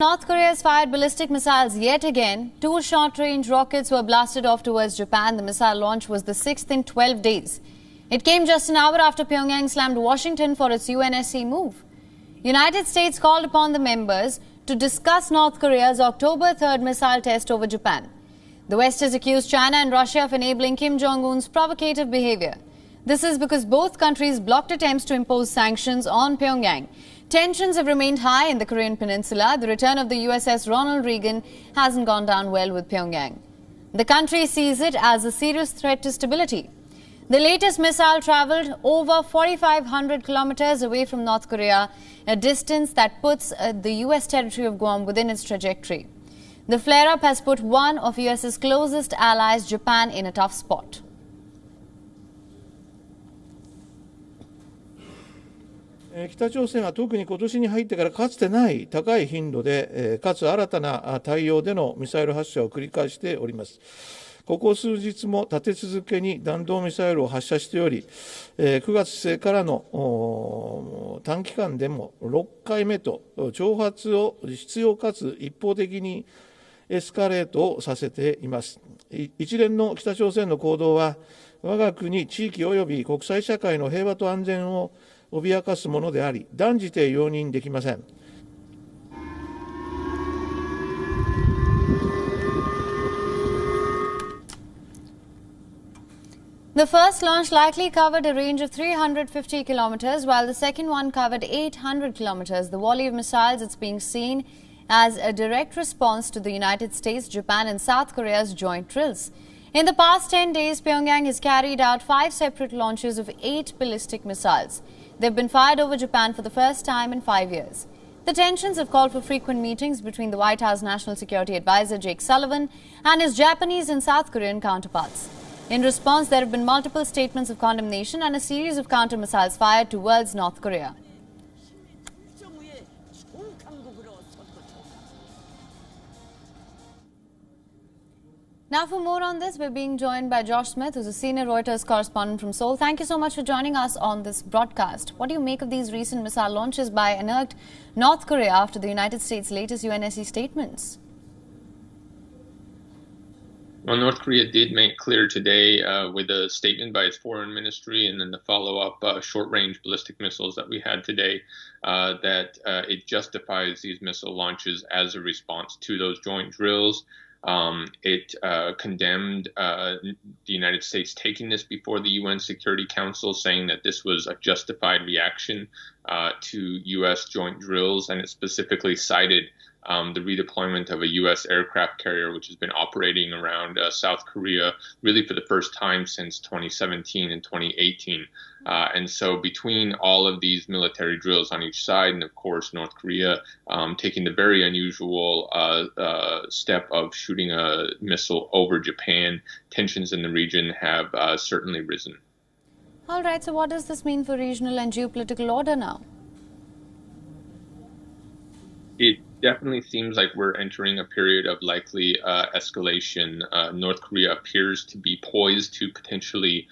North Korea has fired ballistic missiles yet again. Two short-range rockets were blasted off towards Japan. The missile launch was the sixth in 12 days. It came just an hour after Pyongyang slammed Washington for its UNSC move. United States called upon the members to discuss North Korea's October 3rd missile test over Japan. The West has accused China and Russia of enabling Kim Jong-un's provocative behavior. This is because both countries blocked attempts to impose sanctions on Pyongyang. Tensions have remained high in the Korean peninsula. The return of the USS Ronald Reagan hasn't gone down well with Pyongyang. The country sees it as a serious threat to stability. The latest missile traveled over 4,500 kilometers away from North Korea, a distance that puts the US territory of Guam within its trajectory. The flare-up has put one of US's closest allies, Japan, in a tough spot. 北朝鮮は特に今年に入ってからかつてない高い頻度で、かつ新たな対応でのミサイル発射を繰り返しております。ここ数日も立て続けに弾道ミサイルを発射しており、9月末からの短期間でも6回目と挑発を執拗かつ一方的にエスカレートをさせています。一連の北朝鮮の行動は、我が国、地域及び国際社会の平和と安全を脅かすものであり、断じて容認できません。The first launch likely covered a range of 350 kilometers, while the second one covered 800 kilometers. The volley of missiles is being seen as a direct response to the United States, Japan and South Korea's joint drills. In the past 10 days, Pyongyang has carried out 5 separate launches of 8 ballistic missiles. They've been fired over Japan for the first time in 5 years. The tensions have called for frequent meetings between the White House National Security Advisor Jake Sullivan and his Japanese and South Korean counterparts. In response, there have been multiple statements of condemnation and a series of counter-missiles fired towards North Korea. Now for more on this, we're being joined by Josh Smith, who's a senior Reuters correspondent from Seoul. Thank you so much for joining us on this broadcast. What do you make of these recent missile launches by inert North Korea after the United States' latest UNSC statements? Well, North Korea did make clear today with a statement by its foreign ministry and then the follow-up short-range ballistic missiles that we had today that it justifies these missile launches as a response to those joint drills. It condemned the United States taking this before the UN Security Council, saying that this was a justified reaction to U.S. joint drills, and it specifically cited the redeployment of a U.S. aircraft carrier, which has been operating around South Korea really for the first time since 2017 and 2018. And so between all of these military drills on each side, and of course North Korea taking the very unusual step of shooting a missile over Japan, tensions in the region have certainly risen. All right, so what does this mean for regional and geopolitical order now? It definitely seems like we're entering a period of likely escalation. North Korea appears to be poised to potentially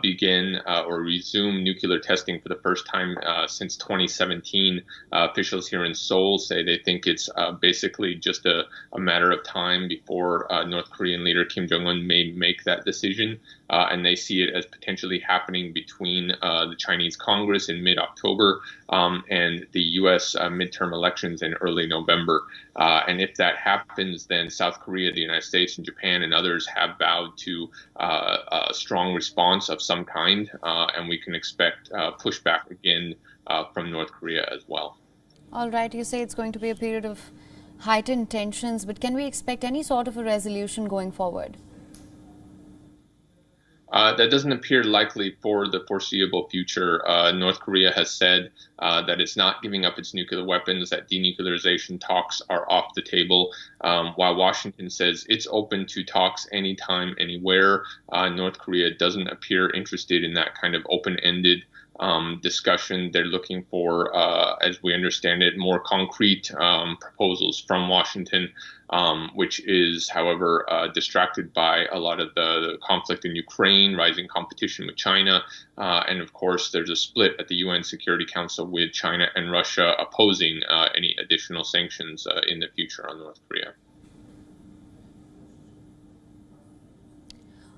begin or resume nuclear testing for the first time since 2017. Officials here in Seoul say they think it's basically just a matter of time before North Korean leader Kim Jong-un may make that decision. And they see it as potentially happening between the Chinese Congress in mid-October and the U.S. midterm elections in early November. And if that happens, then South Korea, the United States, and Japan and others have vowed to a strong response of some kind, and we can expect pushback again from North Korea as well. All right, you say it's going to be a period of heightened tensions, but can we expect any sort of a resolution going forward? That doesn't appear likely for the foreseeable future. North Korea has said that it's not giving up its nuclear weapons, that denuclearization talks are off the table, while Washington says it's open to talks anytime, anywhere. North Korea doesn't appear interested in that kind of open-ended discussion. They're looking for, as we understand it, more concrete proposals from Washington, which is, however, distracted by a lot of the conflict in Ukraine, rising competition with China, and of course, there's a split at the UN Security Council with China and Russia opposing any additional sanctions in the future on North Korea.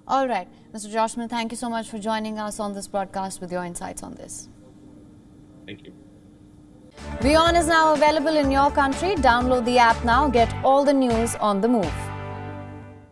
All right. Mr. Joshman, thank you so much for joining us on this broadcast with your insights on this. Thank you. WION is now available in your country. Download the app now. Get all the news on the move.